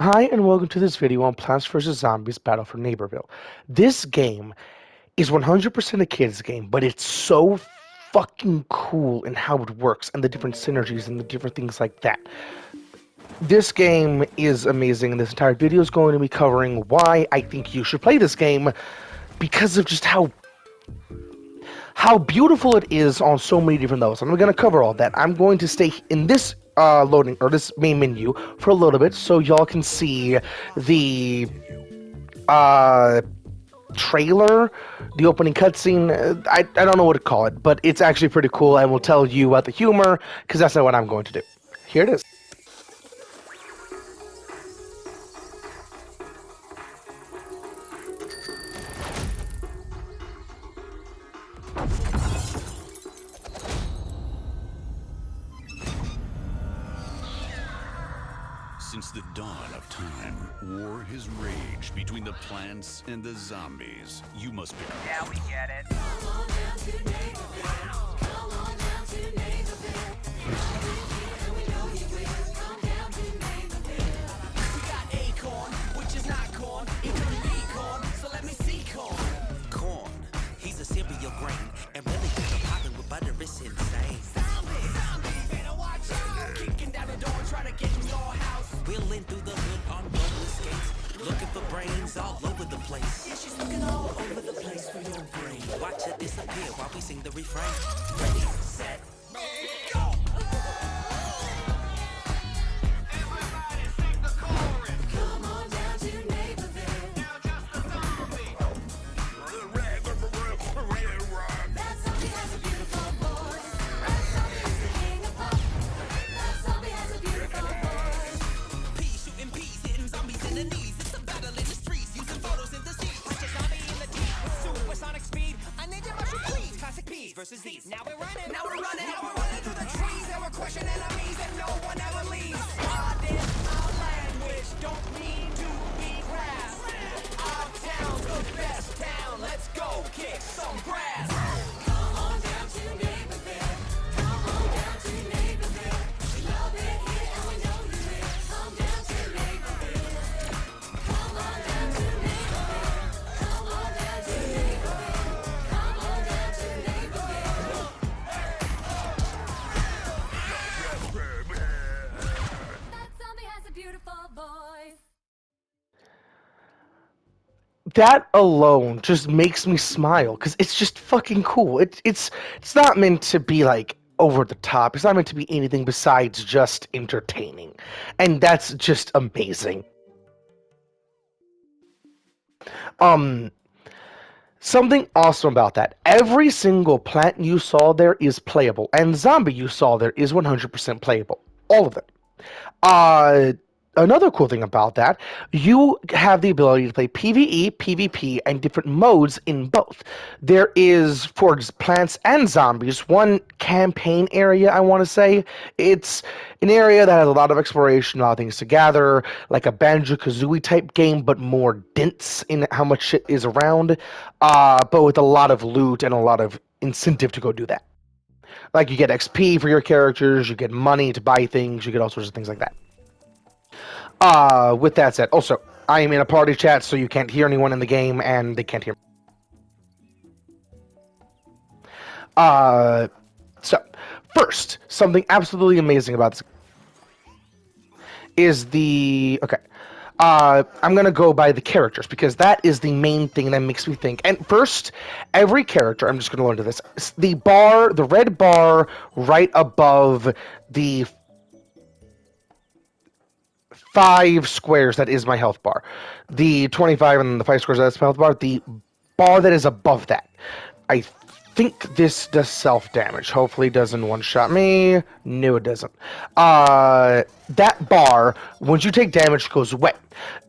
Hi and welcome to this video on Plants vs. Zombies Battle for Neighborville. This game is 100% a kids game, but it's so fucking cool in how it works and the different synergies and the different things like that. This game is amazing, and this entire video is going to be covering why I think you should play this game because of just how beautiful it is on so many different levels. I'm going to cover all that. I'm going to stay in this loading or this main menu for a little bit so y'all can see the uh trailer, the opening cutscene. I don't know what to call it, but it's actually pretty cool. I will tell you about the humor because that's not what I'm going to do. Here it is. Since the dawn of time, war has raged between the plants and the zombies. You must be. Yeah, we get it. Come on down to Neighborville. Come on down to Neighborville. And we know you will. Come down to Neighborville. We got acorn, which is not corn. It could be corn, so let me see corn. Corn, he's a cereal grain, and really he's a poppin' with butter, it's insane. Zombies, better watch out. Kicking down the door, trying to get in your house. Wheeling through the hood on roller skates, looking for brains all over the place. Yeah, she's looking all over the place for your brain. Watch her disappear while we sing the refrain. Ready, set, go! Everybody sing the chorus. Come on down to Neighborville. Now just a zombie. That zombie has a beautiful voice. That zombie is the king of pop. That zombie has a beautiful voice. Peas shooting peas, hitting zombies in the knees. It's a battle in the streets, using photosynthesis. Watch a zombie in the deep with supersonic speed. I need your mushroom, please. Classic peas versus these. Now we're running. Now we're running. Now we're running through the trees. And we're crushing enemies, and no one ever leaves. Pardon our language. Don't mean to be crass. Our town's the best town. Let's go kick some grass. Come on down to Neighborville. Come on down to Neighborville. We love it here and we know you will. Come down to Neighborville. Come on down to Neighborville. Come on down to Neighborville. Come on down to Neighborville. That zombie has a beautiful voice. That alone just makes me smile because it's just fucking cool. It's not meant to be like over the top. It's not meant to be anything besides just entertaining, and that's just amazing. Something awesome about that. Every single plant you saw there is playable, and zombie you saw there is 100% playable. All of them. Another cool thing about that, you have the ability to play PvE, PvP, and different modes in both. There is, for plants and zombies, one campaign area, I want to say. It's an area that has a lot of exploration, a lot of things to gather, like a Banjo-Kazooie type game, but more dense in how much shit is around, but with a lot of loot and a lot of incentive to go do that. Like, you get XP for your characters, you get money to buy things, you get all sorts of things like that. With that said, also, I am in a party chat, so you can't hear anyone in the game, and they can't hear me. So, first, something absolutely amazing about this is okay. I'm gonna go by the characters, because that is the main thing that makes me think. And first, every character, I'm just gonna learn to this, the red bar right above the 5 squares that is my health bar. The 25 and the 5 squares that's my health bar. The bar that is above that. I think this does self-damage. Hopefully it doesn't one-shot me. No, it doesn't. That bar, once you take damage, goes away.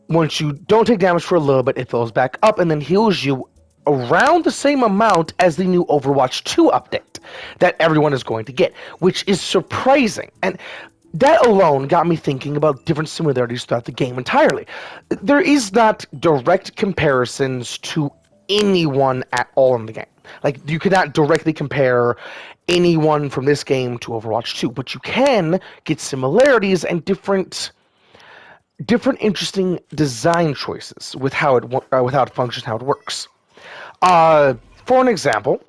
Once you don't take damage for a little bit, it fills back up and then heals you around the same amount as the new Overwatch 2 update that everyone is going to get, which is surprising. And that alone got me thinking about different similarities throughout the game entirely. There is not direct comparisons to anyone at all in the game. Like, you cannot directly compare anyone from this game to Overwatch 2, but you can get similarities and different different interesting design choices with with how it functions, how it works. For an example,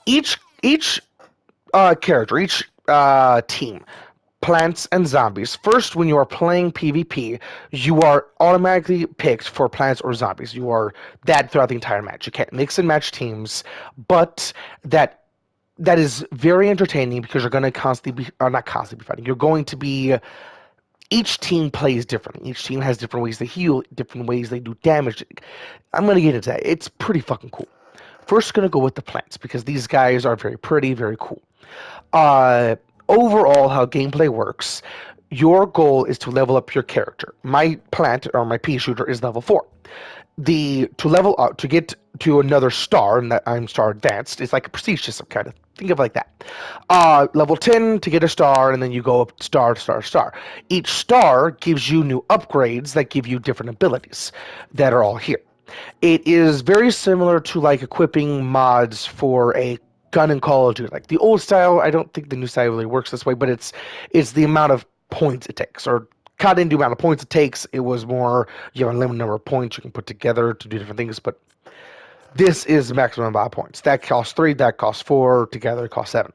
each character, each team, plants and zombies. First, when you are playing PvP, you are automatically picked for plants or zombies. You are that throughout the entire match. You can't mix and match teams, but that is very entertaining because you're going to constantly be, or not constantly be fighting. You're going to be each team plays differently. Each team has different ways they heal, different ways they do damage. I'm going to get into that. It's pretty fucking cool. First, going to go with the plants because these guys are very pretty, very cool. Uh, Overall, how gameplay works, your goal is to level up your character. My plant or my pea shooter is level 4. The to level up to get to another star, and that I'm star advanced, is like a prestige system kind of. Think of it like that. Level 10 to get a star, and then you go up star, star, star. Each star gives you new upgrades that give you different abilities that are all here. It is very similar to like equipping mods for a gun in Call of Duty, like the old style. I don't think the new style really works this way, but it's the amount of points it takes, or cut into the amount of points it takes. It was more you have a limited number of points you can put together to do different things, but this is the maximum amount of points. That costs 3, that costs 4, together it costs 7.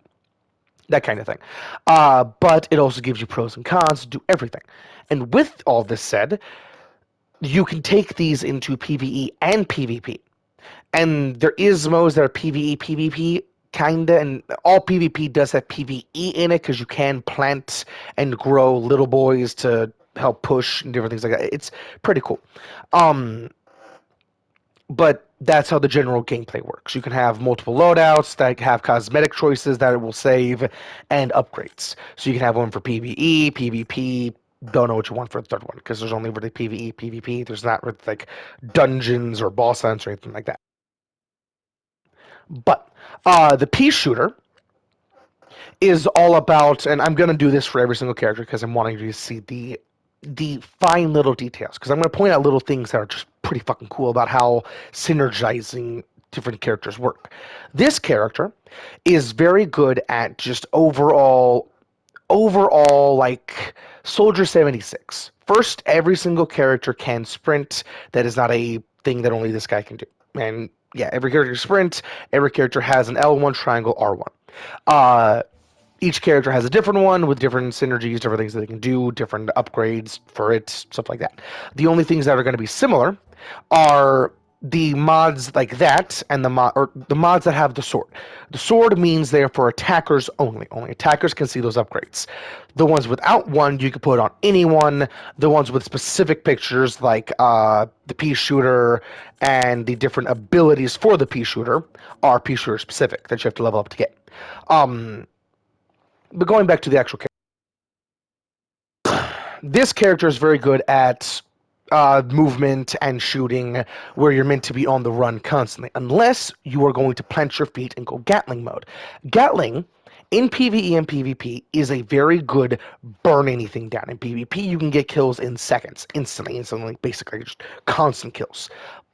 That kind of thing. But it also gives you pros and cons to do everything. And with all this said, you can take these into PvE and PvP. And there is modes that are PvE, PvP, kinda, and all PvP does have PvE in it because you can plant and grow little boys to help push and different things like that. It's pretty cool. Um, but that's how the general gameplay works. You can have multiple loadouts that have cosmetic choices that it will save and upgrades. So you can have one for PvE, PvP. Don't know what you want for the third one because there's only really PvE, PvP. There's not really like dungeons or boss hunts or anything like that. But the pea shooter is all about, and I'm going to do this for every single character because I'm wanting you to see the fine little details. Because I'm going to point out little things that are just pretty fucking cool about how synergizing different characters work. This character is very good at just overall like Soldier 76. First, every single character can sprint. That is not a thing that only this guy can do. And yeah, every character can sprint. Every character has an L1 triangle R1. Uh, each character has a different one with different synergies, different things that they can do, different upgrades for it, stuff like that. The only things that are going to be similar are the mods like that and the mods that have the sword. The sword means they're for attackers only. Only attackers can see those upgrades. The ones without one you can put on anyone. The ones with specific pictures like the pea shooter and the different abilities for the pea shooter are pea shooter specific that you have to level up to get. But going back to the actual character, this character is very good at movement and shooting where you're meant to be on the run constantly, unless you are going to plant your feet and go Gatling mode. Gatling in PvE and PvP is a very good burn anything down. In PvP, you can get kills in seconds, instantly, basically just constant kills.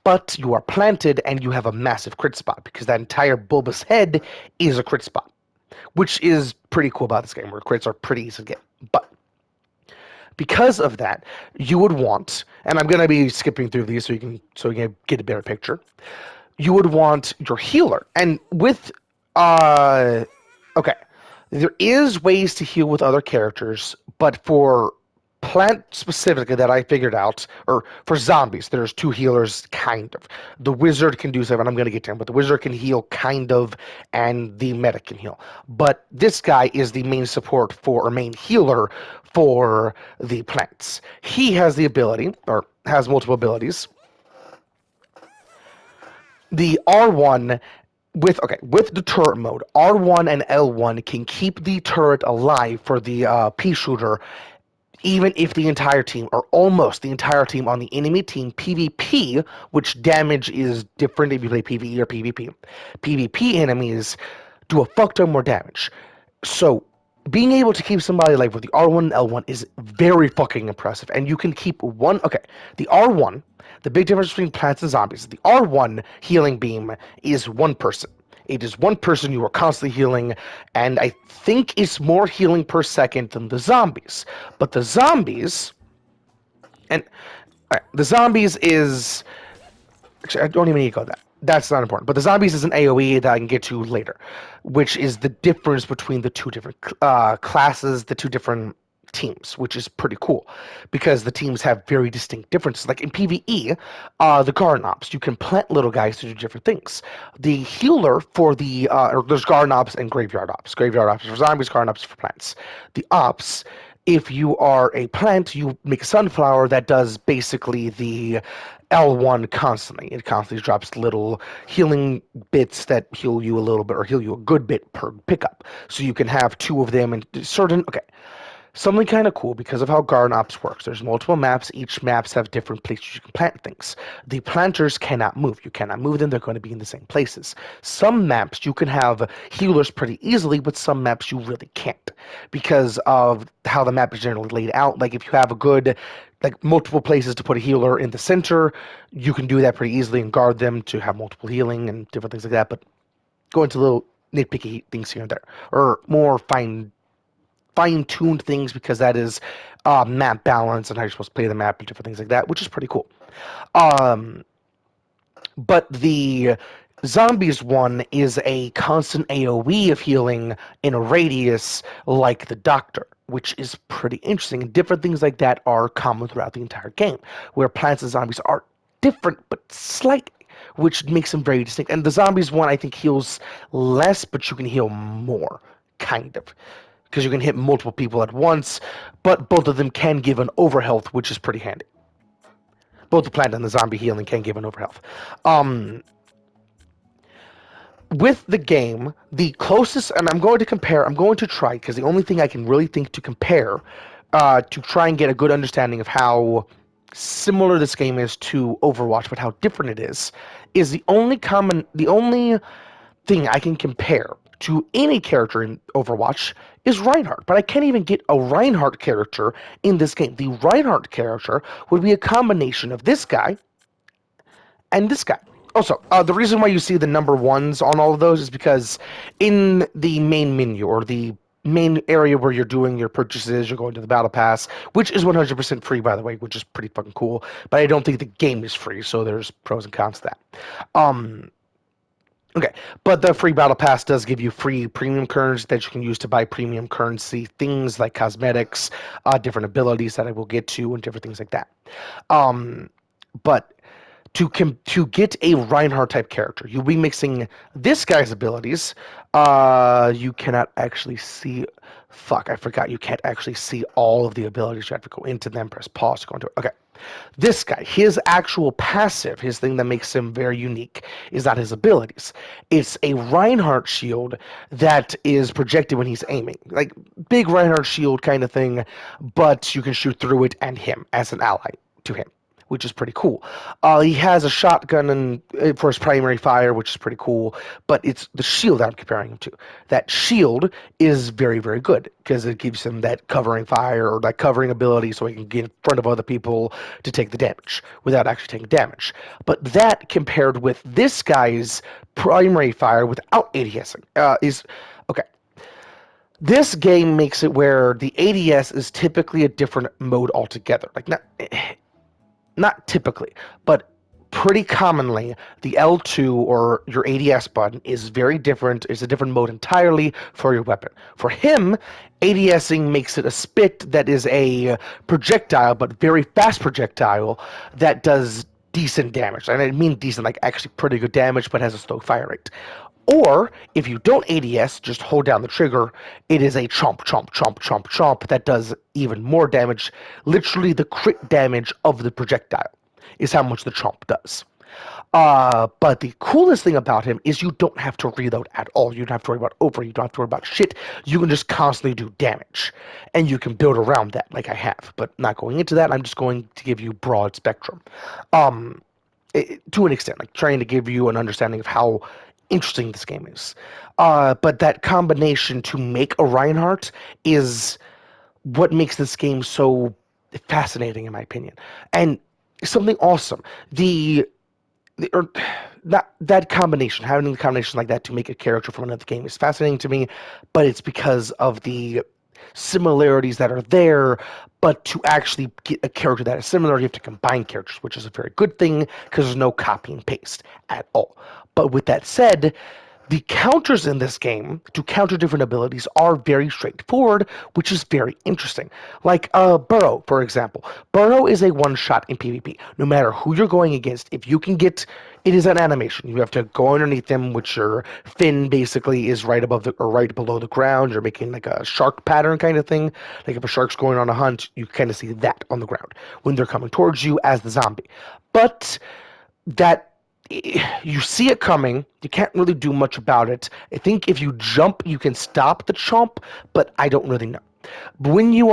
But you are planted and you have a massive crit spot because that entire bulbous head is a crit spot, which is pretty cool about this game, where crits are pretty easy to get. But because of that, you would want, and I'm going to be skipping through these so you can get a better picture. You would want your healer, and with okay, there is ways to heal with other characters, but for plant specifically that I figured out, or for zombies, there's 2 healers, kind of. The wizard can do something, I'm going to get to him, but the wizard can heal, kind of, and the medic can heal. But this guy is the main support for, or main healer for the plants. He has the ability, or has multiple abilities. The R1 with the turret mode, R1 and L1 can keep the turret alive for the pea shooter, even if the entire team, or almost the entire team on the enemy team PvP, which damage is different if you play PvE or PvP. PvP enemies do a fuck ton more damage. So being able to keep somebody alive with the R1 and L1 is very fucking impressive. And you can keep one, the R1, the big difference between plants and zombies, the R1 healing beam is one person. It is one person you are constantly healing, and I think it's more healing per second than the zombies. But the zombies And the zombies is actually, I don't even need to go that. That's not important. But the zombies is an AOE that I can get to later, which is the difference between the two different classes, the two different teams, which is pretty cool because the teams have very distinct differences. Like in PvE, the Garden Ops, you can plant little guys to do different things. The healer for or there's Garden Ops and Graveyard Ops. Graveyard Ops for zombies, Garden Ops for plants. The Ops, if you are a plant, you make a sunflower that does basically the L1 constantly. It constantly drops little healing bits that heal you a little bit or heal you a good bit per pickup. So you can have two of them and certain. Okay, something kind of cool because of how Garden Ops works. There's multiple maps. Each maps have different places you can plant things. The planters cannot move. You cannot move them. They're going to be in the same places. Some maps you can have healers pretty easily, but some maps you really can't because of how the map is generally laid out. Like if you have a good multiple places to put a healer in the center, you can do that pretty easily and guard them to have multiple healing and different things like that. But go into little nitpicky things here and there, or more fine-tuned things because that is map balance and how you're supposed to play the map and different things like that, which is pretty cool. Um, but the zombies one is a constant AoE of healing in a radius like the doctor, which is pretty interesting. And different things like that are common throughout the entire game, where plants and zombies are different but slightly, which makes them very distinct. And the zombies one I think heals less, but you can heal more, kind of, because you can hit multiple people at once, but both of them can give an overhealth, which is pretty handy. Both the plant and the zombie healing can give an overhealth. Um, with the game, the closest, and I'm going to compare, I'm going to try, because the only thing I can really think to compare, to try and get a good understanding of how similar this game is to Overwatch, but how different it is the only thing I can compare to any character in Overwatch is Reinhardt, but I can't even get a Reinhardt character in this game. The Reinhardt character would be a combination of this guy and this guy. Also, the reason why you see the number ones on all of those is because in the main menu or the main area where you're doing your purchases, you're going to the battle pass, which is 100% free, by the way, which is pretty fucking cool. But I don't think the game is free, so there's pros and cons to that. Okay, but the free battle pass does give you free premium currency that you can use to buy premium currency things like cosmetics, different abilities that I will get to, and different things like that. But to get a Reinhardt type character, you'll be mixing this guy's abilities. You cannot actually see. Fuck, I forgot. You can't actually see all of the abilities. You have to go into them, press pause to go into it. Okay. This guy, his actual passive, his thing that makes him very unique, is not his abilities. It's a Reinhardt shield that is projected when he's aiming. Like, big Reinhardt shield kind of thing, but you can shoot through it and him as an ally to him, which is pretty cool. He has a shotgun for his primary fire, which is pretty cool, but it's the shield that I'm comparing him to. That shield is very, very good because it gives him that covering fire or that covering ability so he can get in front of other people to take the damage without actually taking damage. But that compared with this guy's primary fire without ADSing is... Okay, this game makes it where the ADS is typically a different mode altogether. Like, not typically, but pretty commonly, the L2 or your ADS button is very different. It's a different mode entirely for your weapon. For him, ADSing makes it a spit that is a projectile, but very fast projectile that does decent damage. And I mean decent, like actually pretty good damage, but has a slow fire rate. Or, if you don't ADS, just hold down the trigger, it is a chomp, chomp, chomp, chomp, chomp that does even more damage. Literally, the crit damage of the projectile is how much the chomp does. But the coolest thing about him is you don't have to reload at all. You don't have to worry about you don't have to worry about shit. You can just constantly do damage. And you can build around that, like I have. But not going into that, I'm just going to give you broad spectrum. To an extent, like trying to give you an understanding of how interesting this game is. But that combination to make a Reinhardt is what makes this game so fascinating, in my opinion, and something awesome. That combination, having the combination like that to make a character from another game is fascinating to me, but it's because of the similarities that are there, but to actually get a character that is similar, you have to combine characters, which is a very good thing because there's no copy and paste at all. But with that said, the counters in this game to counter different abilities are very straightforward, which is very interesting. Like Burrow, for example. Burrow is a one-shot in PvP. No matter who you're going against, if you can get... It is an animation. You have to go underneath them, which your fin basically is right above the, or right below the ground. You're making like a shark pattern kind of thing. Like if a shark's going on a hunt, you kind of see that on the ground when they're coming towards you as the zombie. But that you see it coming, you can't really do much about it. I think if you jump, you can stop the chomp, but I don't really know. When you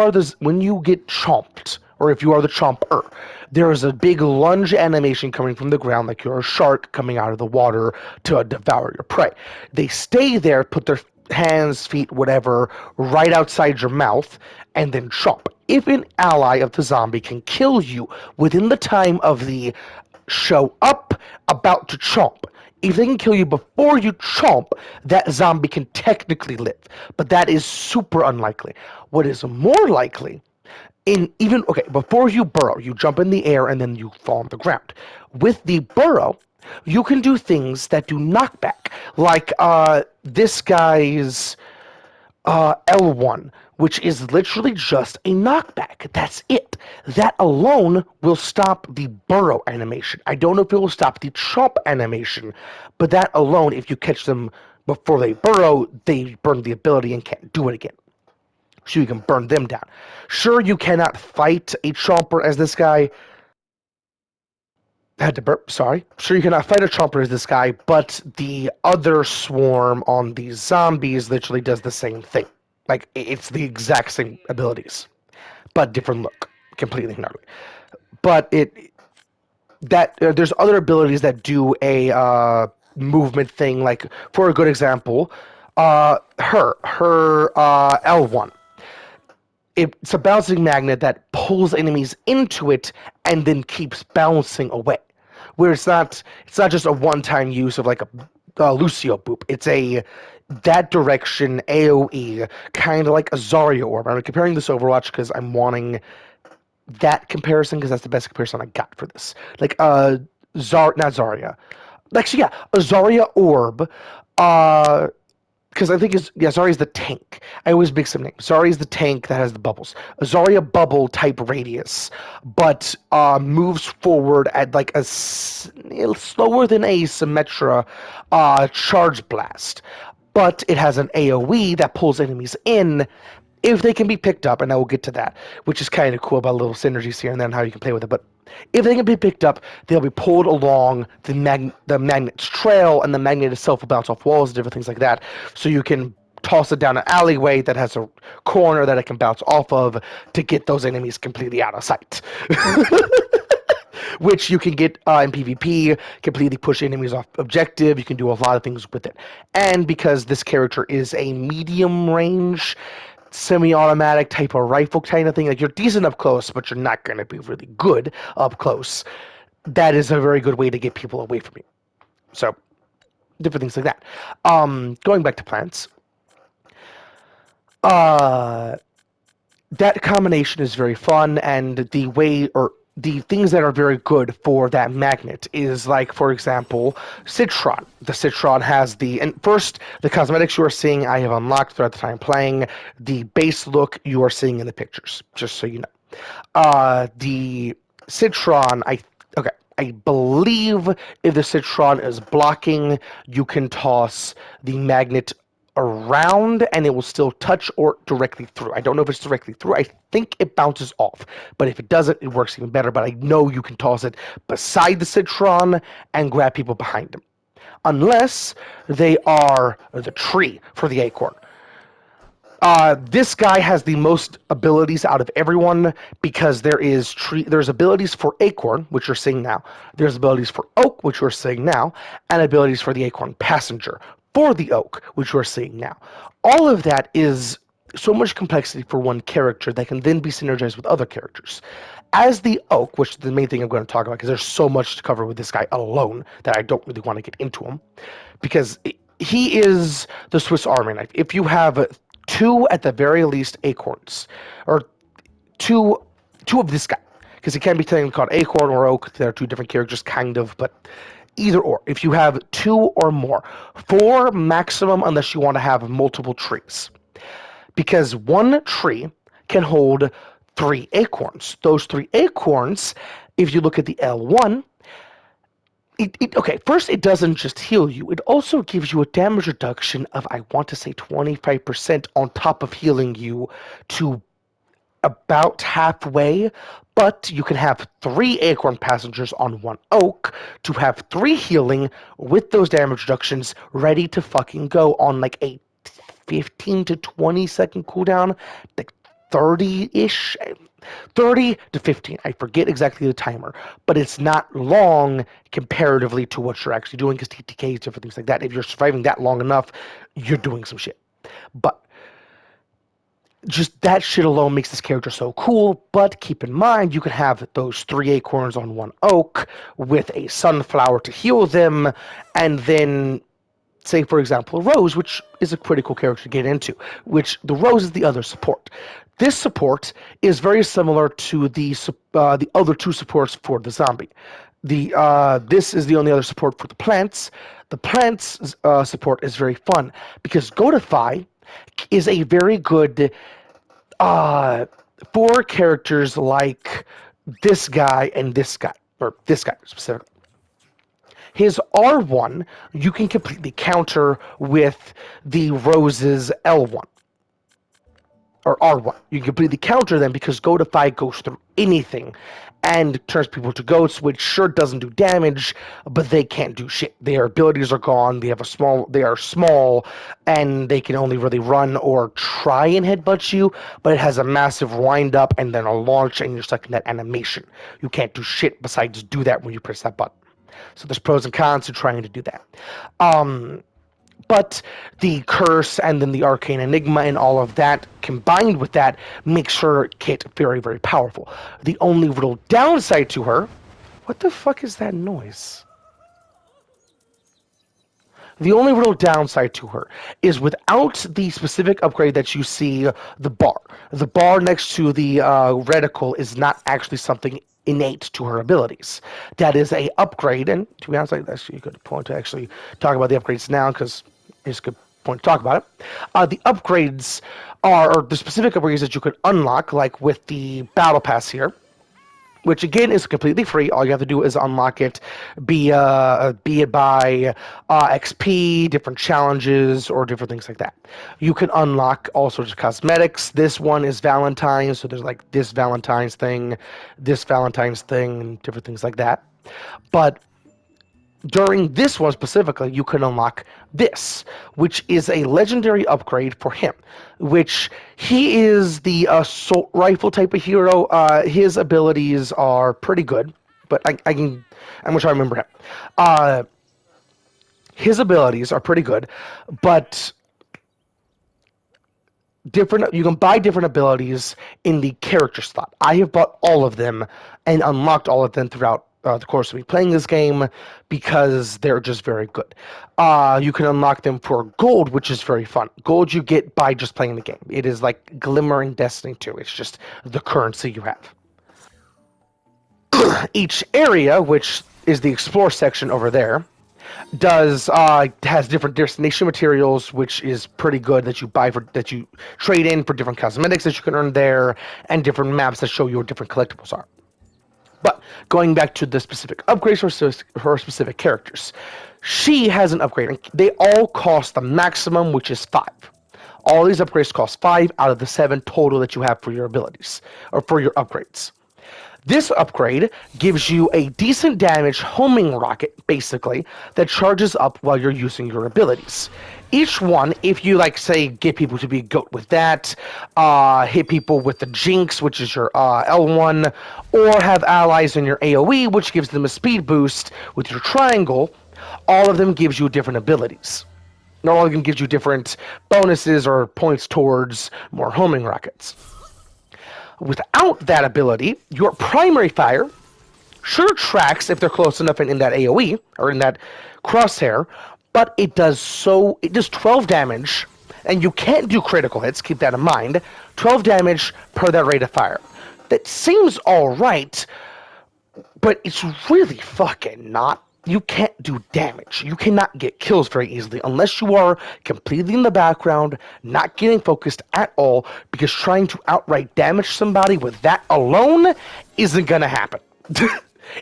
get chomped, or if you are the chomper, there is a big lunge animation coming from the ground, like you're a shark coming out of the water to devour your prey. They stay there, put their hands, feet, whatever, right outside your mouth, and then chomp. If an ally of the zombie can kill you within the time of the show up, about to chomp. If they can kill you before you chomp, that zombie can technically live. But that is super unlikely. What is more likely, before you burrow, you jump in the air and then you fall on the ground. With the burrow, you can do things that do knockback, like this guy's L1, which is literally just a knockback. That's it. That alone will stop the burrow animation. I don't know if it will stop the chomp animation, but that alone, if you catch them before they burrow, they burn the ability and can't do it again. So you can burn them down. Sure, you cannot fight a chomper as this guy. Had to burp, sorry. Sure, you cannot fight a chomper as this guy, but the other swarm on these zombies literally does the same thing. Like, it's the exact same abilities, but different look. Completely gnarly. But there's other abilities that do a movement thing. Like, for a good example, her L1. It's a bouncing magnet that pulls enemies into it and then keeps bouncing away. Where it's not just a one-time use of like a Lucio boop. It's a that direction AOE, kind of like a Zarya orb. I'm comparing this to Overwatch because I'm wanting that comparison because that's the best comparison I got for this. Like not Zarya. Actually, yeah, a Zarya orb. Because I think Zarya's the tank. I always mix them names. Zarya's the tank that has the bubbles. A Zarya bubble type radius, but moves forward at like slower than a Symmetra charge blast. But it has an AoE that pulls enemies in if they can be picked up, and I will get to that, which is kind of cool about little synergies here and then how you can play with it. But if they can be picked up, they'll be pulled along the magnet's trail, and the magnet itself will bounce off walls and different things like that. So you can toss it down an alleyway that has a corner that it can bounce off of to get those enemies completely out of sight. Which you can get in PvP, completely push enemies off objective. You can do a lot of things with it. And because this character is a medium range, semi-automatic type of rifle kind of thing, like you're decent up close, but you're not going to be really good up close, that is a very good way to get people away from you. So, different things like that. Going back to plants. That combination is very fun, and the things that are very good for that magnet is, like, for example, Citron. The Citron has and first, the cosmetics you are seeing I have unlocked throughout the time playing. The base look you are seeing in the pictures, just so you know. The Citron, I believe if the Citron is blocking, you can toss the magnet around and it will still touch or directly through. I don't know if it's directly through. I think it bounces off. But if it doesn't, it works even better. But I know you can toss it beside the Citron and grab people behind them. Unless they are the tree for the acorn. This guy has the most abilities out of everyone because there's abilities for Acorn, which you're seeing now. There's abilities for Oak, which you're seeing now, and abilities for the Acorn Passenger for the Oak, which you're seeing now. All of that is so much complexity for one character that can then be synergized with other characters. As the Oak, which is the main thing I'm going to talk about, because there's so much to cover with this guy alone that I don't really want to get into him, because he is the Swiss Army knife. If you have two at the very least acorns, or two of this guy, because it can be technically called acorn or oak. They're two different characters, kind of, but either or. If you have two or more, four maximum, unless you want to have multiple trees, because one tree can hold three acorns. Those three acorns, if you look at the L1, okay, first it doesn't just heal you, it also gives you a damage reduction of, I want to say, 25% on top of healing you to about halfway, but you can have three acorn passengers on one oak to have three healing with those damage reductions ready to fucking go on like a 15 to 20 second cooldown, like 30-ish, 30 to 15. I forget exactly the timer, but it's not long comparatively to what you're actually doing, because TTKs, different things like that. If you're surviving that long enough, you're doing some shit. But just that shit alone makes this character so cool. But keep in mind, you can have those three acorns on one oak with a sunflower to heal them, and then, say, for example, Rose, which is a pretty cool character to get into, which the Rose is the other support. This support is very similar to the other two supports for the zombie. This is the only other support for the plants. The plants support is very fun, because Godify is a very good for characters like this guy and this guy, or this guy specifically. His R1 you can completely counter with the Rose's L1 or R1. You can completely counter them because Godify goes through anything and turns people to goats, which sure doesn't do damage, but they can't do shit. Their abilities are gone. They are small, and they can only really run or try and headbutt you. But it has a massive wind up and then a launch, and you're stuck in that animation. You can't do shit besides do that when you press that button. So there's pros and cons to trying to do that. But the curse and then the arcane enigma and all of that combined with that makes her kit very, very powerful. The only real downside to her... What the fuck is that noise? The only real downside to her is without the specific upgrade that you see, the bar. The bar next to the reticle is not actually something innate to her abilities. That is a upgrade, and to be honest, that's actually a good point to actually talk about the upgrades now, because it's a good point to talk about it. The upgrades are the specific upgrades that you could unlock, like with the battle pass here, which again is completely free. All you have to do is unlock it, be it by XP, different challenges, or different things like that. You can unlock all sorts of cosmetics. This one is Valentine's, so there's like this Valentine's thing, and different things like that. But during this one specifically, you can unlock this, which is a legendary upgrade for him, which he is the assault rifle type of hero. His abilities are pretty good, but I'm going to try to remember him. His abilities are pretty good, but you can buy different abilities in the character slot. I have bought all of them and unlocked all of them throughout the course of me playing this game, because they're just very good. You can unlock them for gold, which is very fun. Gold you get by just playing the game. It is like Glimmer in Destiny 2. It's just the currency you have. Each area, which is the explore section over there, has different destination materials, which is pretty good, that you trade in for different cosmetics that you can earn there, and different maps that show you what different collectibles are. But going back to the specific upgrades for her specific characters, she has an upgrade, and they all cost the maximum, which is 5. All these upgrades cost 5 out of the 7 total that you have for your abilities, or for your upgrades. This upgrade gives you a decent damage homing rocket, basically, that charges up while you're using your abilities. Each one, if you, like, say, get people to be a goat with that, hit people with the Jinx, which is your L1, or have allies in your AoE, which gives them a speed boost with your triangle, all of them gives you different abilities. Not all of them gives you different bonuses or points towards more homing rockets. Without that ability, your primary fire sure tracks if they're close enough in that AoE, or in that crosshair, but it does 12 damage And you can't do critical hits, keep that in mind. 12 damage per that rate of fire. That seems alright, but it's really fucking not. You can't do damage. You cannot get kills very easily unless you are completely in the background, not getting focused at all, because trying to outright damage somebody with that alone isn't gonna happen.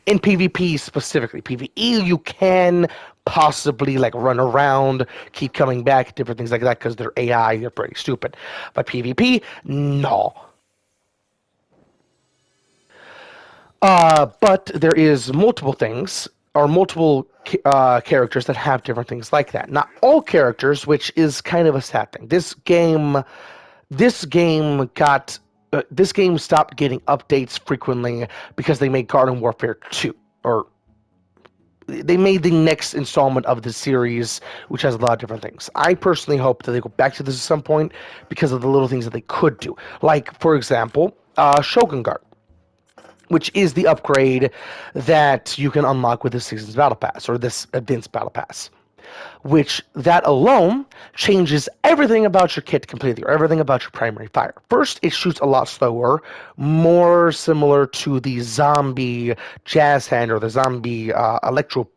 In PvP specifically. PvE, you can possibly like run around, keep coming back, different things like that, because they're AI, they're pretty stupid. But PvP, no. But there is multiple things, or multiple characters that have different things like that. Not all characters, which is kind of a sad thing. This game got, this game stopped getting updates frequently because they made Garden Warfare 2, or they made the next installment of the series, which has a lot of different things. I personally hope that they go back to this at some point because of the little things that they could do. Like, for example, Shogun Guard, which is the upgrade that you can unlock with this season's Battle Pass, or this event's Battle Pass. Which, that alone, changes everything about your kit completely, or everything about your primary fire. First, it shoots a lot slower, more similar to the zombie jazz hand, or the zombie electro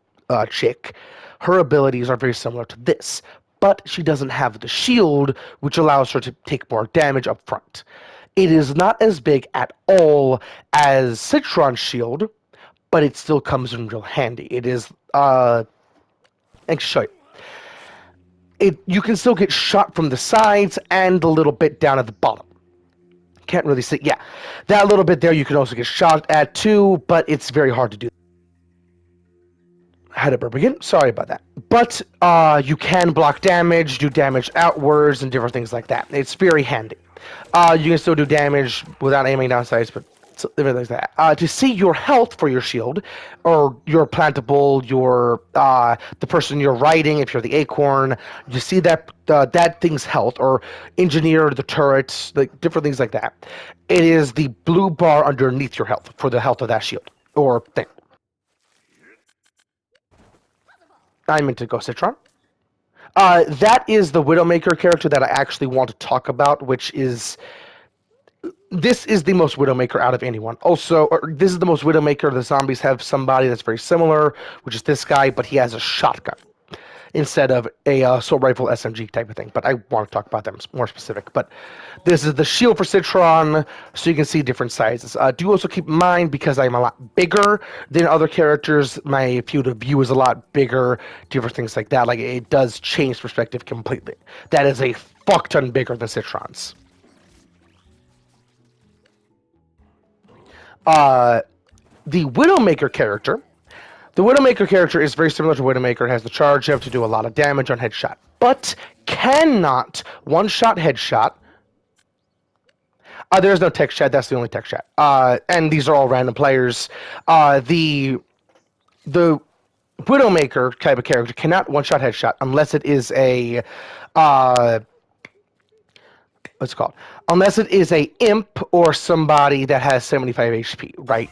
chick. Her abilities are very similar to this, but she doesn't have the shield, which allows her to take more damage up front. It is not as big at all as Citron's shield, but it still comes in real handy. It is, I can show you. You can still get shot from the sides and a little bit down at the bottom. Can't really see. Yeah, that little bit there you can also get shot at too, but it's very hard to do. Had a burp again. Sorry about that. But you can block damage, do damage outwards, and different things like that. It's very handy. You can still do damage without aiming down sights, but different things like that. To see your health for your shield, or your plantable, your the person you're riding, if you're the acorn, you see that that thing's health, or engineer the turrets, like different things like that. It is the blue bar underneath your health for the health of that shield or thing. I meant to go Citron. That is the Widowmaker character that I actually want to talk about, which is... This is the most Widowmaker out of anyone. Also, this is the most Widowmaker. The zombies have somebody that's very similar, which is this guy, but he has a shotgun instead of a assault rifle SMG type of thing. But I want to talk about them more specific. But this is the shield for Citron, so you can see different sizes. Do also keep in mind, because I'm a lot bigger than other characters, my field of view is a lot bigger, different things like that. Like, it does change perspective completely. That is a fuck ton bigger than Citron's. The Widowmaker character. The Widowmaker character is very similar to Widowmaker. It has the charge up to do a lot of damage on headshot, but cannot one-shot headshot. There's no text chat. That's the only text chat. And these are all random players. The Widowmaker type of character cannot one-shot headshot unless it is a what's it called? Unless it is a imp or somebody that has 75 HP, right?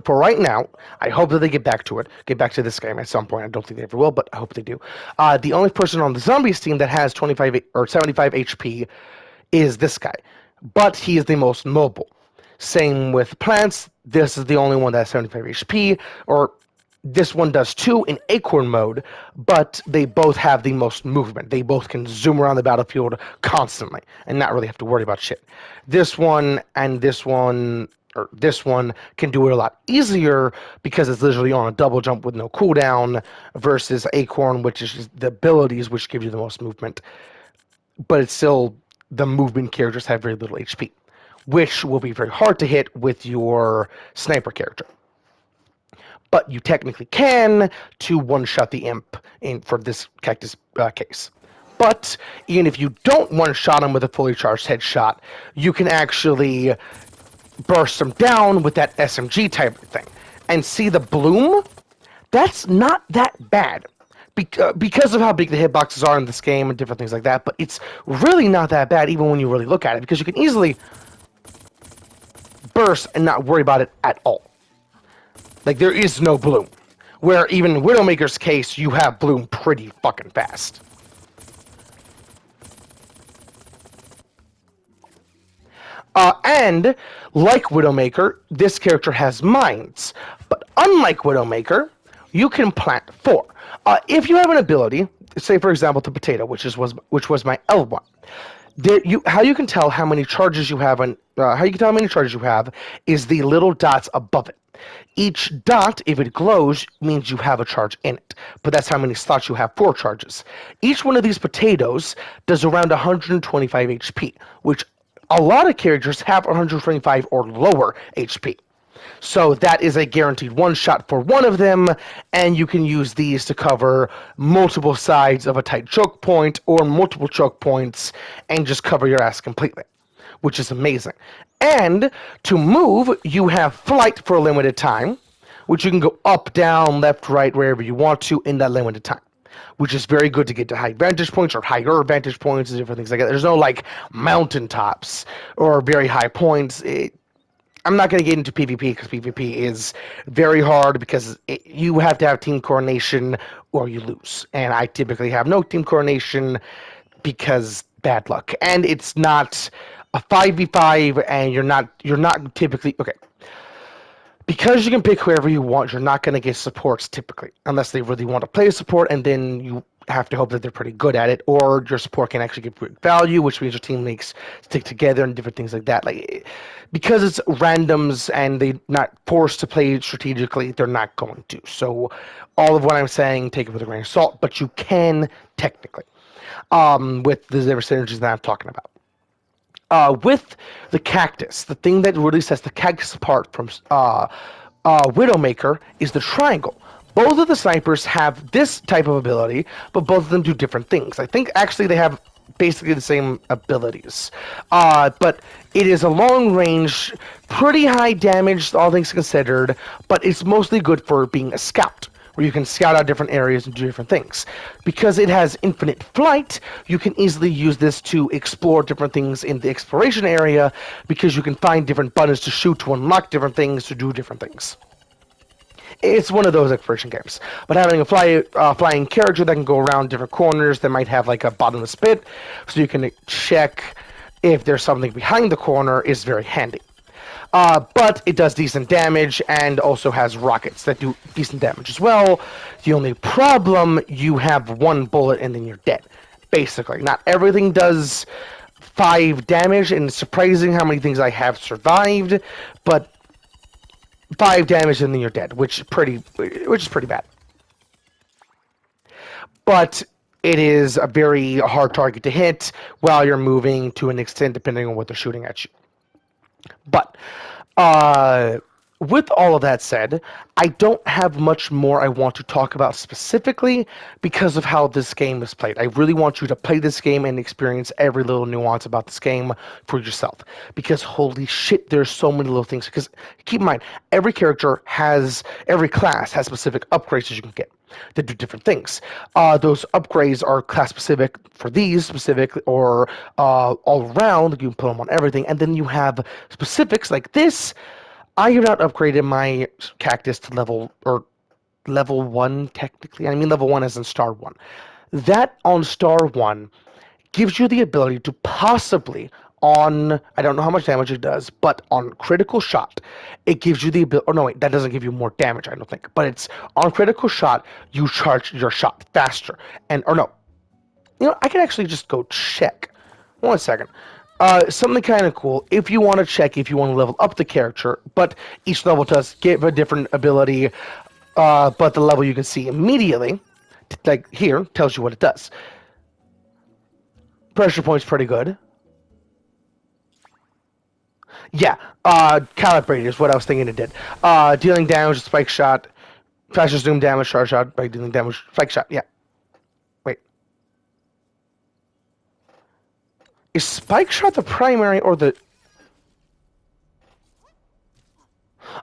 For right now, I hope that they get back to it. Get back to this game at some point. I don't think they ever will, but I hope they do. The only person on the zombies team that has 25 or 75 HP is this guy, but he is the most mobile. Same with plants. This is the only one that has 75 HP, or this one does too in Acorn mode, but they both have the most movement. They both can zoom around the battlefield constantly and not really have to worry about shit. This one and this one, or this one, can do it a lot easier because it's literally on a double jump with no cooldown, versus Acorn, which is just the abilities which give you the most movement. But it's still, the movement characters have very little HP, which will be very hard to hit with your sniper character. But you technically can to one-shot the imp for this cactus case. But even if you don't one-shot him with a fully charged headshot, you can actually burst him down with that SMG type of thing. And see the bloom? That's not that bad. Because of how big the hitboxes are in this game and different things like that, but it's really not that bad even when you really look at it, because you can easily burst and not worry about it at all. Like, there is no bloom. Where even Widowmaker's case, you have bloom pretty fucking fast. And like Widowmaker, this character has mines. But unlike Widowmaker, you can plant four. If you have an ability, say for example the potato, which was my L1, how you can tell how many charges you have on how you can tell how many charges you have is the little dots above it. Each dot, if it glows, means you have a charge in it, but that's how many slots you have for charges. Each one of these potatoes does around 125 HP, which a lot of characters have 125 or lower HP. So that is a guaranteed one shot for one of them, and you can use these to cover multiple sides of a tight choke point or multiple choke points and just cover your ass completely, which is amazing. And to move, you have flight for a limited time, which you can go up, down, left, right, wherever you want to in that limited time, which is very good to get to high vantage points or higher vantage points and different things like that. There's no like mountaintops or very high points. I'm not going to get into PvP because PvP is very hard because you have to have team coordination or you lose. And I typically have no team coordination because bad luck. And it's not a 5v5 and you're not typically okay. Because you can pick whoever you want, you're not going to get supports typically, unless they really want to play a support, and then you have to hope that they're pretty good at it, or your support can actually give good value, which means your teammates stick together and different things like that. Like, because it's randoms and they're not forced to play strategically, they're not going to. So, all of what I'm saying, take it with a grain of salt, but you can technically, with the different synergies that I'm talking about. With the cactus, the thing that really sets the cactus apart from Widowmaker is the triangle. Both of the snipers have this type of ability, but both of them do different things. I think actually they have basically the same abilities. But it is a long range, pretty high damage, all things considered, but it's mostly good for being a scout, where you can scout out different areas and do different things. Because it has infinite flight, you can easily use this to explore different things in the exploration area, because you can find different buttons to shoot to unlock different things, to do different things. It's one of those exploration games. But having a flying character that can go around different corners that might have like a bottomless pit, so you can check if there's something behind the corner, is very handy. But it does decent damage and also has rockets that do decent damage as well. The only problem, you have one bullet and then you're dead. Basically, not everything does 5 damage, and it's surprising how many things I have survived, but 5 damage and then you're dead, which is pretty bad. But it is a very hard target to hit while you're moving to an extent, depending on what they're shooting at you. But with all of that said, I don't have much more I want to talk about specifically because of how this game is played. I really want you to play this game and experience every little nuance about this game for yourself. Because holy shit, there's so many little things. Because keep in mind, every class has specific upgrades that you can get that do different things. Those upgrades are class specific for these specific or all around. You can put them on everything. And then you have specifics like this. I have not upgraded my cactus to level 1 technically. I mean level 1 as in star 1. That on star 1 gives you the ability to possibly on, I don't know how much damage it does, but on critical shot, it gives you the ability, oh no wait, that doesn't give you more damage, I don't think, but it's on critical shot, you charge your shot faster, or no, I can actually just go check, 1 second. Something kind of cool, if you want to check if you want to level up the character, but each level does give a different ability, but the level you can see immediately, like here, tells you what it does. Pressure point's pretty good. Yeah, calibrated is what I was thinking it did. Dealing damage with spike shot, faster zoom damage, charge shot by dealing damage, spike shot, yeah. Wait. Is spike shot the primary or the...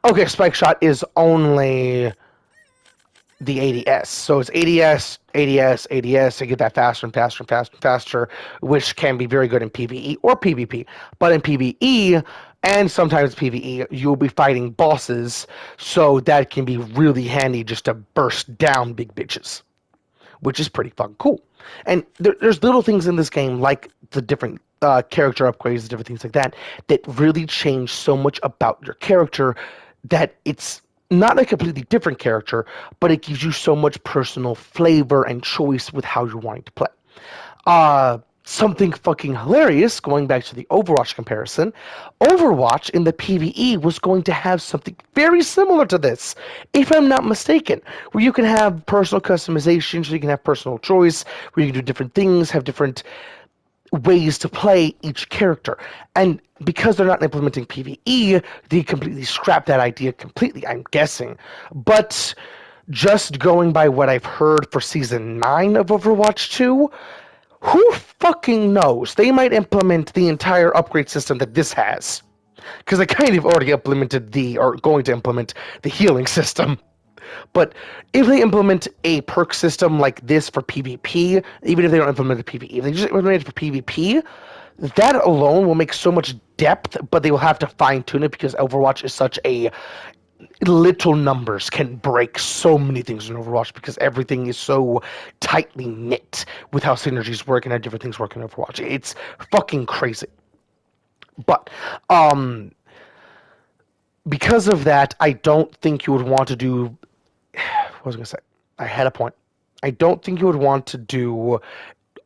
Okay, spike shot is only the ADS. So it's ADS, ADS, ADS to get that faster and faster and faster and faster, which can be very good in PvE or PvP. But in PvE, and sometimes PvE, you'll be fighting bosses, so that can be really handy just to burst down big bitches, which is pretty fucking cool. And there's little things in this game like the different character upgrades, different things like that, that really change so much about your character that it's not a completely different character, but it gives you so much personal flavor and choice with how you're wanting to play. Something fucking hilarious, going back to the Overwatch comparison, Overwatch in the PvE was going to have something very similar to this, if I'm not mistaken, where you can have personal customizations, you can have personal choice, where you can do different things, have different ways to play each character. And because they're not implementing PvE, they completely scrapped that idea completely, I'm guessing. But just going by what I've heard for Season 9 of Overwatch 2, who fucking knows? They might implement the entire upgrade system that this has. Because they kind of already implemented or going to implement the healing system. But if they implement a perk system like this for PvP, even if they don't implement the PvE, if they just implement it for PvP, that alone will make so much depth, but they will have to fine tune it because Overwatch is such a little numbers can break so many things in Overwatch because everything is so tightly knit with how synergies work and how different things work in Overwatch. It's fucking crazy. But because of that, I don't think you would want to do. What was I gonna say? I had a point. I don't think you would want to do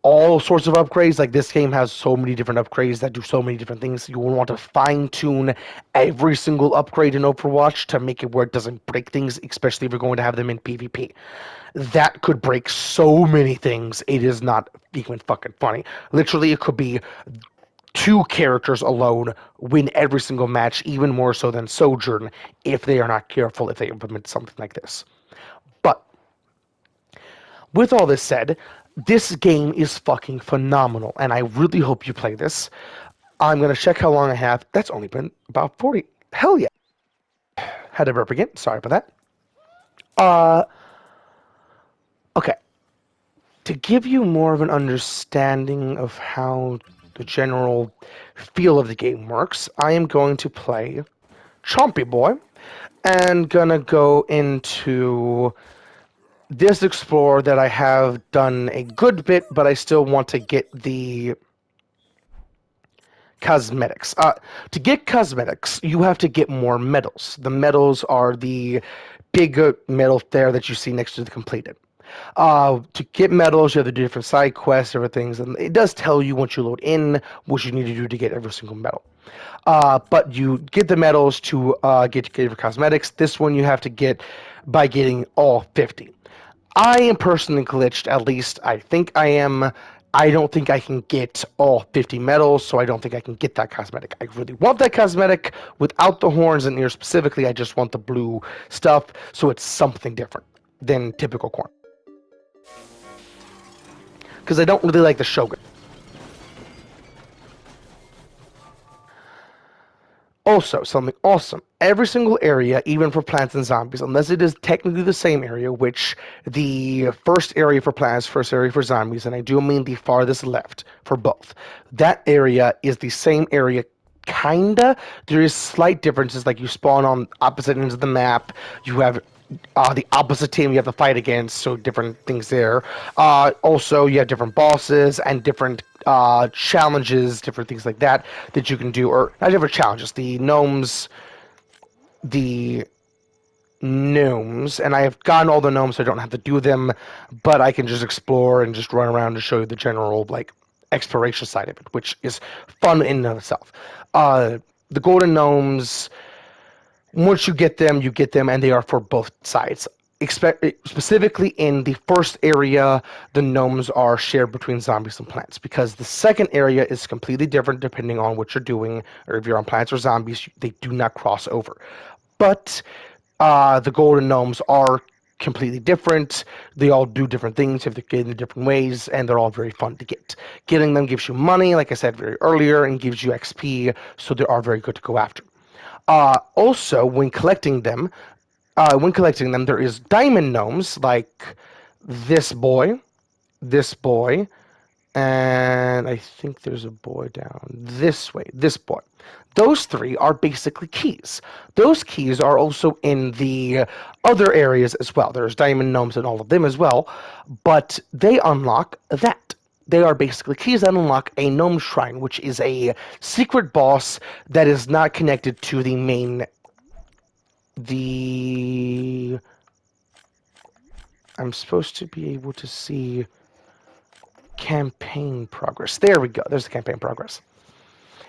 all sorts of upgrades. Like this game has so many different upgrades that do so many different things. You would want to fine tune every single upgrade in Overwatch to make it where it doesn't break things, especially if you're going to have them in PvP. That could break so many things. It is not even fucking funny. Literally, it could be two characters alone win every single match, even more so than Sojourn, if they are not careful, if they implement something like this. But with all this said, this game is fucking phenomenal, and I really hope you play this. I'm going to check how long I have. That's only been about 40. Hell yeah. Had to burp again. Sorry about that. Okay. To give you more of an understanding of how the general feel of the game works, I am going to play Chompy Boy and gonna go into this explorer that I have done a good bit, but I still want to get the cosmetics. To get cosmetics, you have to get more medals. The medals are the big medal there that you see next to the completed. To get medals, you have to do different side quests, different things, and it does tell you once you load in what you need to do to get every single medal. But you get the medals to get your cosmetics. This one you have to get by getting all 50. I am personally glitched, at least I think I am. I don't think I can get all 50 medals, so I don't think I can get that cosmetic. I really want that cosmetic without the horns and ears specifically. I just want the blue stuff, so it's something different than typical corn. Because I don't really like the Shogun. Also, something awesome. Every single area, even for plants and zombies, unless it is technically the same area, which the first area for plants, first area for zombies, and I do mean the farthest left for both, that area is the same area kinda. There is slight differences, like you spawn on opposite ends of the map. You have the opposite team you have to fight against, so different things there. Also, you have different bosses and different challenges, different things like that that you can do, or not different challenges. The gnomes, and I have gotten all the gnomes, so I don't have to do them, but I can just explore and just run around to show you the general like exploration side of it, which is fun in and of itself. The golden gnomes, once you get them, and they are for both sides. Specifically in the first area, the gnomes are shared between zombies and plants, because the second area is completely different depending on what you're doing, or if you're on plants or zombies, they do not cross over. But the golden gnomes are completely different. They all do different things, if they get in different ways, and they're all very fun to get. Getting them gives you money, like I said very earlier, and gives you XP, so they are very good to go after. Also, when collecting them, there is diamond gnomes like this boy, and I think there's a boy down this way. This boy. Those three are basically keys. Those keys are also in the other areas as well. There's diamond gnomes in all of them as well, but they unlock that. They are basically keys that unlock a gnome shrine, which is a secret boss that is not connected to the main. The I'm supposed to be able to see campaign progress. There we go. There's the campaign progress.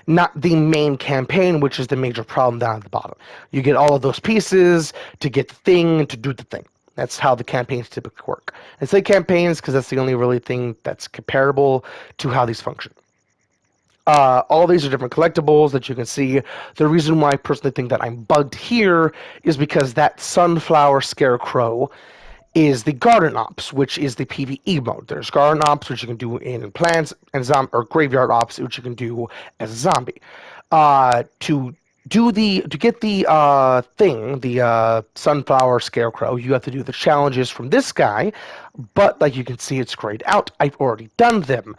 Not the main campaign, which is the major problem down at the bottom. You get all of those pieces to get the thing, to do the thing. That's how the campaigns typically work. I say campaigns because that's the only really thing that's comparable to how these function. All these are different collectibles that you can see. The reason why I personally think that I'm bugged here is because that sunflower scarecrow is the garden ops, which is the PvE mode. There's garden ops, which you can do in plants, and or graveyard ops, which you can do as a zombie. To get the thing, the sunflower scarecrow, you have to do the challenges from this guy. But like you can see, it's grayed out. I've already done them.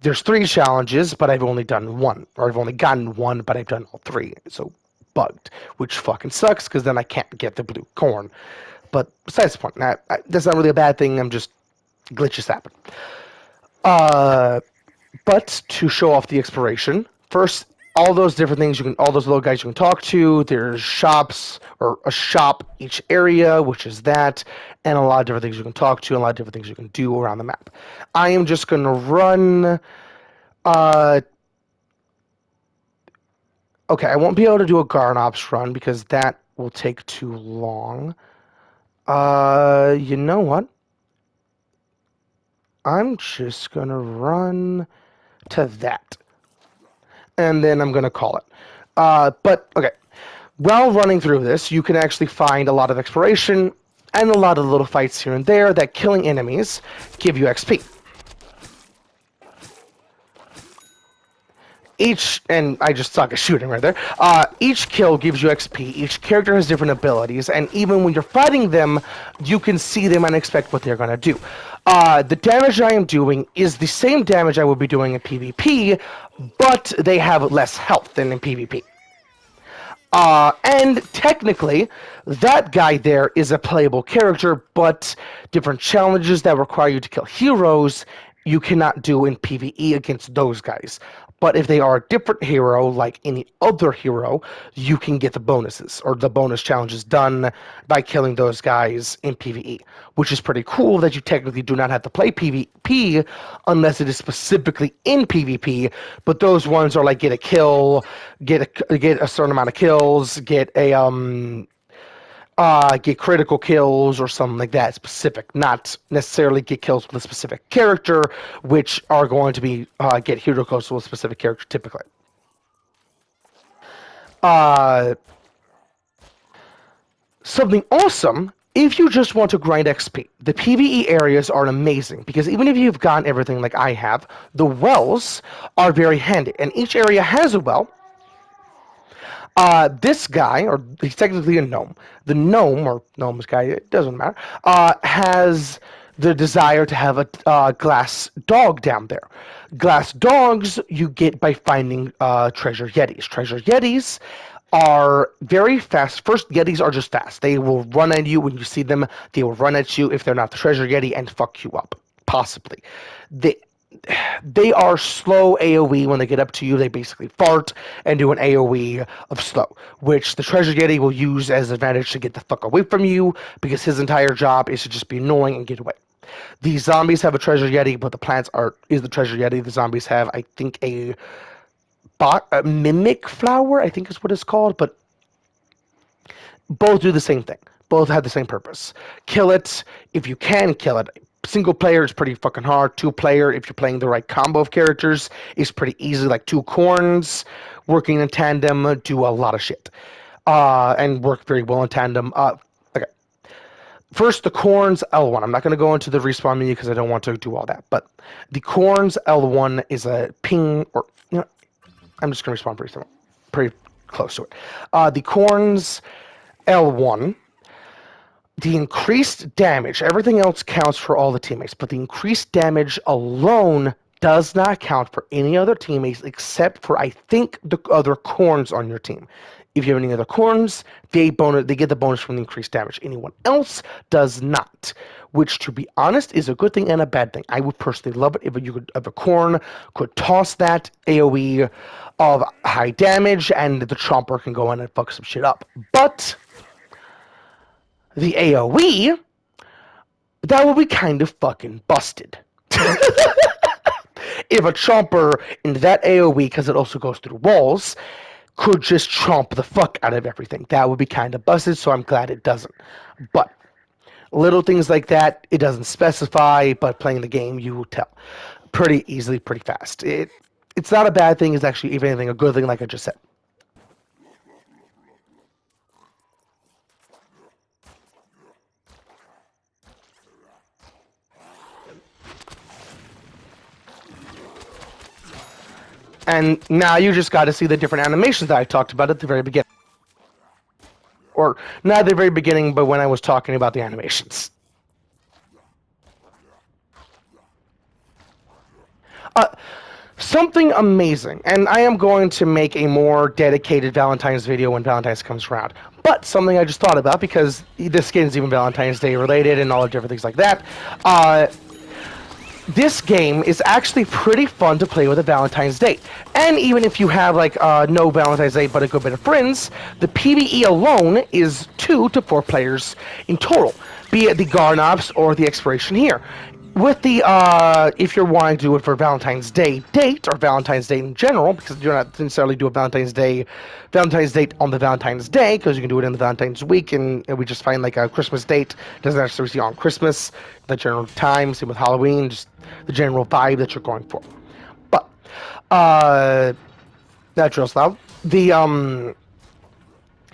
There's 3 challenges, but I've only done 1, or I've only gotten 1, but I've done all 3. So bugged, which fucking sucks because then I can't get the blue corn. But besides the point, that's not really a bad thing. I'm just glitches happen. But to show off the exploration, first, all those different things all those little guys you can talk to. There's shops or a shop each area, which is that, and a lot of different things you can talk to, and a lot of different things you can do around the map. I am just gonna run. Okay, I won't be able to do a Garden Ops run because that will take too long. You know what? I'm just gonna run to that, and then I'm gonna call it. But okay, while running through this, you can actually find a lot of exploration and a lot of little fights here and there that killing enemies give you XP. And I just suck at shooting right there. Each kill gives you XP. Each character has different abilities, and even when you're fighting them, you can see them and expect what they're gonna do. The damage I am doing is the same damage I would be doing in PvP, but they have less health than in PvP. And technically, that guy there is a playable character, but different challenges that require you to kill heroes you cannot do in PvE against those guys. But if they are a different hero, like any other hero, you can get the bonuses or the bonus challenges done by killing those guys in PvE, which is pretty cool that you technically do not have to play PvP unless it is specifically in PvP. But those ones are like get a kill, get a certain amount of kills, get critical kills or something like that specific, not necessarily get kills with a specific character, which are going to be get hero kills with a specific character typically. Uh, Something awesome if you just want to grind XP. The PvE areas are amazing because even if you've gotten everything like I have, the wells are very handy, and each area has a well. This guy, or he's technically a gnome. The gnome, or gnomes guy, it doesn't matter, has the desire to have a glass dog down there. Glass dogs you get by finding treasure yetis. Treasure yetis are very fast. First, yetis are just fast. They will run at you when you see them. They will run at you if they're not the treasure yeti and fuck you up, possibly. They are slow AoE when they get up to you. They basically fart and do an AoE of slow, which the Treasure Yeti will use as advantage to get the fuck away from you because his entire job is to just be annoying and get away. The zombies have a Treasure Yeti, but the plants is the Treasure Yeti. The zombies have, I think, a mimic flower, I think is what it's called, but both do the same thing. Both have the same purpose. Kill it if you can kill it. Single player is pretty fucking hard. 2-player, if you're playing the right combo of characters, is pretty easy. Like 2 corns working in tandem do a lot of shit. And work very well in tandem. Okay. First, the corns L1. I'm not going to go into the respawn menu because I don't want to do all that. But the corns L1 is a ping, or, I'm just going to respawn pretty close to it. The corns L1, the increased damage, everything else counts for all the teammates, but the increased damage alone does not count for any other teammates except for, I think, the other corns on your team. If you have any other corns, they get the bonus from the increased damage. Anyone else does not, which, to be honest, is a good thing and a bad thing. I would personally love it if a corn could toss that AoE of high damage, and the chomper can go in and fuck some shit up. But the AoE, that would be kind of fucking busted. If a chomper in that AoE, because it also goes through walls, could just chomp the fuck out of everything, that would be kind of busted, so I'm glad it doesn't. But little things like that, it doesn't specify, but playing the game, you will tell pretty easily, pretty fast. It's not a bad thing, it's actually, if anything, a good thing, like I just said. And now you just got to see the different animations that I talked about at the very beginning. Or, not at the very beginning, but when I was talking about the animations. Something amazing, and I am going to make a more dedicated Valentine's video when Valentine's comes around. But something I just thought about, because this game is even Valentine's Day related and all the different things like that. This game is actually pretty fun to play with a Valentine's Day. And even if you have like no Valentine's Day but a good bit of friends, the PvE alone is 2 to 4 players in total, be it the Garnops or the Exploration here. With the, if you're wanting to do it for Valentine's Day date, or Valentine's Day in general, because you're not necessarily do a Valentine's date on the Valentine's Day, because you can do it in the Valentine's week, and we just find like a Christmas date, doesn't necessarily be on Christmas, the general time, same with Halloween, just the general vibe that you're going for. But, natural loud.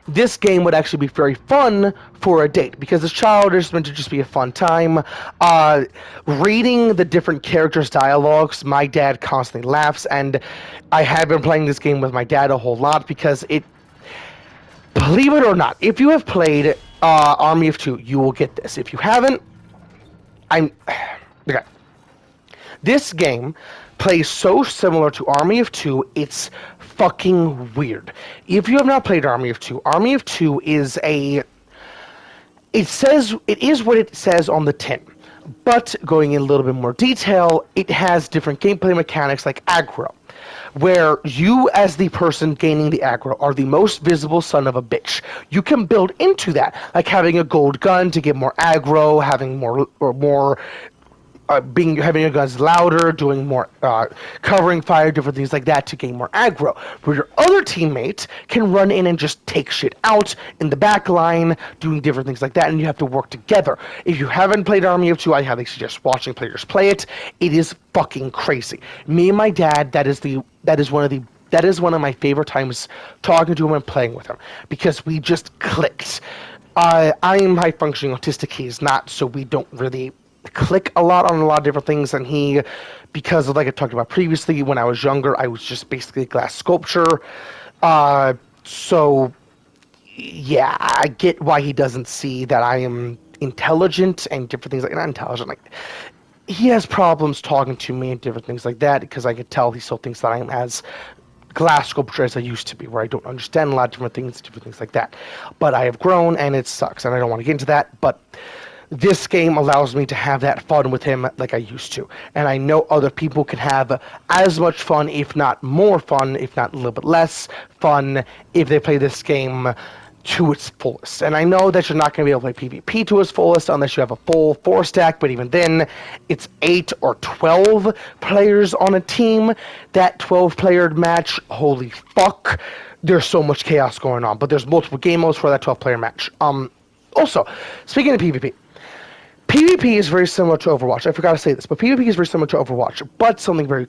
This game would actually be very fun for a date, because as child is meant to just be a fun time. Reading the different characters' dialogues, my dad constantly laughs, and I have been playing this game with my dad a whole lot, because believe it or not, if you have played Army of Two, you will get this. If you haven't, okay. This game plays so similar to Army of Two, it's fucking weird. If you have not played Army of Two is it is what it says on the tin. But going in a little bit more detail, it has different gameplay mechanics like aggro, where you as the person gaining the aggro are the most visible son of a bitch. You can build into that, like having a gold gun to get more aggro, having having your guns louder, doing more covering fire, different things like that to gain more aggro. Where your other teammate can run in and just take shit out in the back line, doing different things like that, and you have to work together. If you haven't played Army of Two, I highly suggest watching players play it. It is fucking crazy. Me and my dad, that is one of my favorite times talking to him and playing with him, because we just clicked. I am high functioning autistic, he's not, so we don't really click a lot on a lot of different things, and he, because of, like I talked about previously, when I was younger, I was just basically a glass sculpture, so yeah, I get why he doesn't see that I am intelligent and different things like, not intelligent, like, he has problems talking to me and different things like that, because I could tell he still thinks that I am as glass sculpture as I used to be, where I don't understand a lot of different things like that. But I have grown, and it sucks, and I don't want to get into that, but this game allows me to have that fun with him like I used to. And I know other people can have as much fun, if not more fun, if not a little bit less fun, if they play this game to its fullest. And I know that you're not going to be able to play PvP to its fullest unless you have a full 4-stack, but even then, it's 8 or 12 players on a team. That 12-player match, holy fuck, there's so much chaos going on. But there's multiple game modes for that 12-player match. Also, speaking of PvP, PvP is very similar to Overwatch. I forgot to say this, but PvP is very similar to Overwatch. But something very,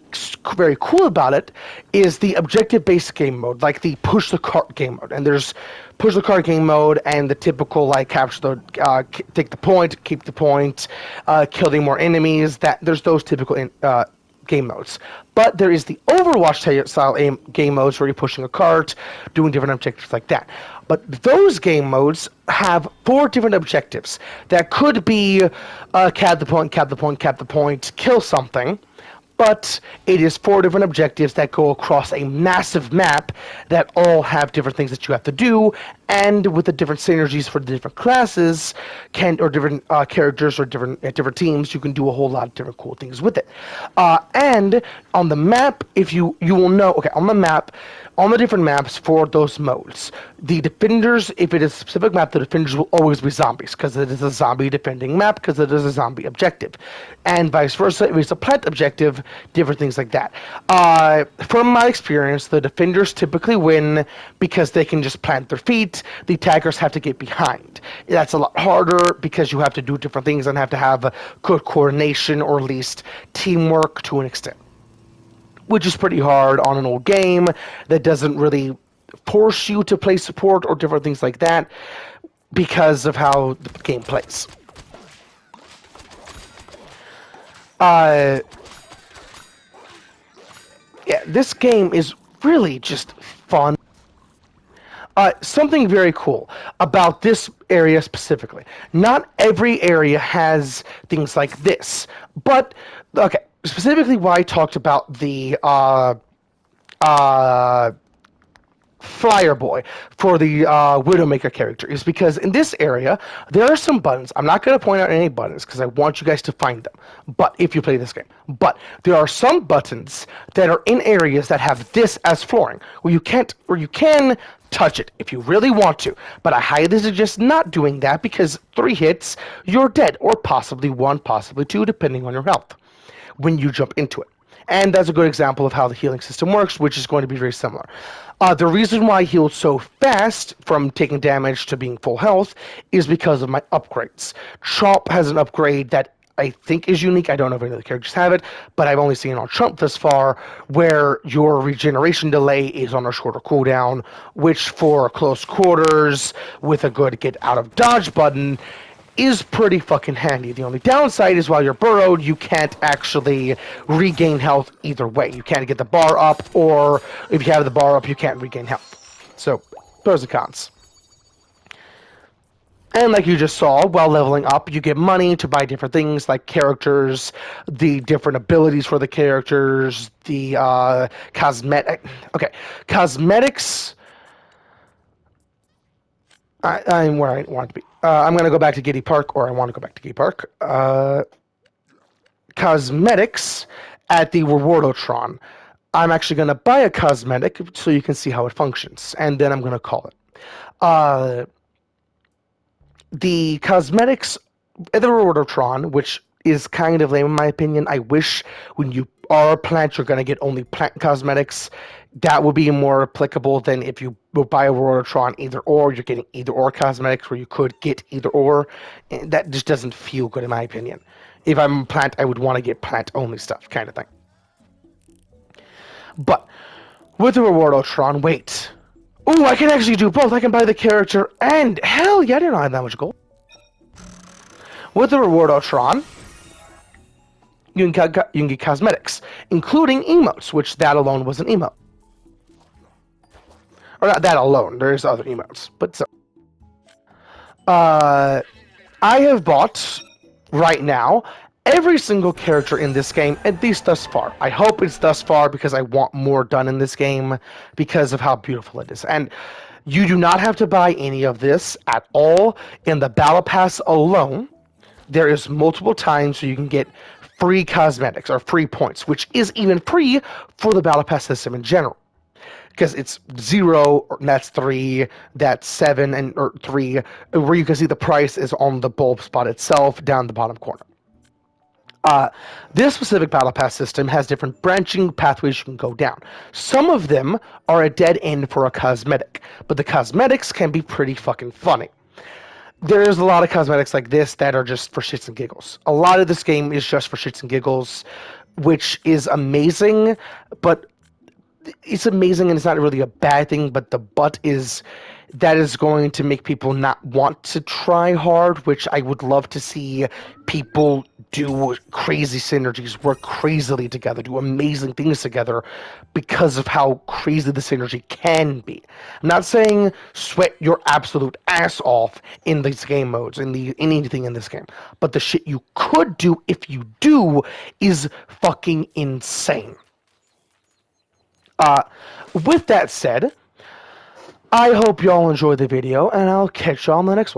very cool about it is the objective-based game mode, like the push the cart game mode. And there's push the cart game mode and the typical like capture the, take the point, keep the point, killing more enemies. There's those typical game modes. But there is the Overwatch style game modes where you're pushing a cart, doing different objectives like that. But those game modes have 4 different objectives that could be cap the point, kill something. but it is 4 different objectives that go across a massive map that all have different things that you have to do, and with the different synergies for the different classes, or different characters or different teams, you can do a whole lot of different cool things with it. And on the map, if you will know, okay, on the map, on the different maps for those modes, the defenders, if it is a specific map, the defenders will always be zombies because it is a zombie defending map because it is a zombie objective, and vice versa. If it's a plant objective, different things like that. From my experience, the defenders typically win because they can just plant their feet. The attackers have to get behind. That's a lot harder because you have to do different things and have to have good coordination or at least teamwork to an extent, which is pretty hard on an old game that doesn't really force you to play support or different things like that because of how the game plays. Yeah, this game is really just fun. Something very cool about this area specifically. Not every area has things like this, but okay. Specifically, why I talked about the Flyer Boy for the Widowmaker character is because in this area there are some buttons. I'm not going to point out any buttons because I want you guys to find them. But if you play this game, but there are some buttons that are in areas that have this as flooring where you can touch it if you really want to. But I highly suggest not doing that because 3 hits you're dead, or possibly 1, possibly 2, depending on your health when you jump into it. And that's a good example of how the healing system works, which is going to be very similar. The reason why I healed so fast from taking damage to being full health is because of my upgrades. Chomp has an upgrade that I think is unique. I don't know if any of the characters have it, but I've only seen it on Chomp thus far, where your regeneration delay is on a shorter cooldown, which for close quarters with a good get out of dodge button is pretty fucking handy. The only downside is while you're burrowed, you can't actually regain health either way. You can't get the bar up, or if you have the bar up, you can't regain health. So, pros and cons. And like you just saw, while leveling up, you get money to buy different things like characters, the different abilities for the characters, the cosmetic. Okay, cosmetics. I'm where I want to be. I'm going to go back to Giddy Park, or I want to go back to Giddy Park. Cosmetics at the Rewardotron. I'm actually going to buy a cosmetic so you can see how it functions, and then I'm going to call it. The cosmetics at the Rewardotron, which is kind of lame in my opinion. I wish when you are a plant, you're going to get only plant cosmetics. That would be more applicable than if you would buy a Rototron either or. You're getting either or cosmetics where you could get either or. And that just doesn't feel good in my opinion. If I'm a plant, I would want to get plant only stuff, kind of thing. But with the Rewardotron, wait. Ooh, I can actually do both. I can buy the character and hell yeah, I didn't know I had that much gold. With the Rewardotron, you can get cosmetics, including emotes, which that alone was an emote. Or not that alone, there's other emotes, but so. I have bought, right now, every single character in this game, at least thus far. I hope it's thus far because I want more done in this game because of how beautiful it is. And you do not have to buy any of this at all. In the Battle Pass alone, there is multiple times so you can get free cosmetics or free points, which is even free for the Battle Pass system in general. Because it's 0, that's 3, that's 7, and or 3, where you can see the price is on the bulb spot itself down the bottom corner. This specific Battle Pass system has different branching pathways you can go down. Some of them are a dead end for a cosmetic, but the cosmetics can be pretty fucking funny. There's a lot of cosmetics like this that are just for shits and giggles. A lot of this game is just for shits and giggles, which is amazing, but it's amazing and it's not really a bad thing, but the but is that is going to make people not want to try hard, which I would love to see people do crazy synergies, work crazily together, do amazing things together because of how crazy the synergy can be. I'm not saying sweat your absolute ass off in these game modes, in anything in this game, but the shit you could do if you do is fucking insane. Uh, with that said, I hope y'all enjoyed the video, and I'll catch y'all in the next one.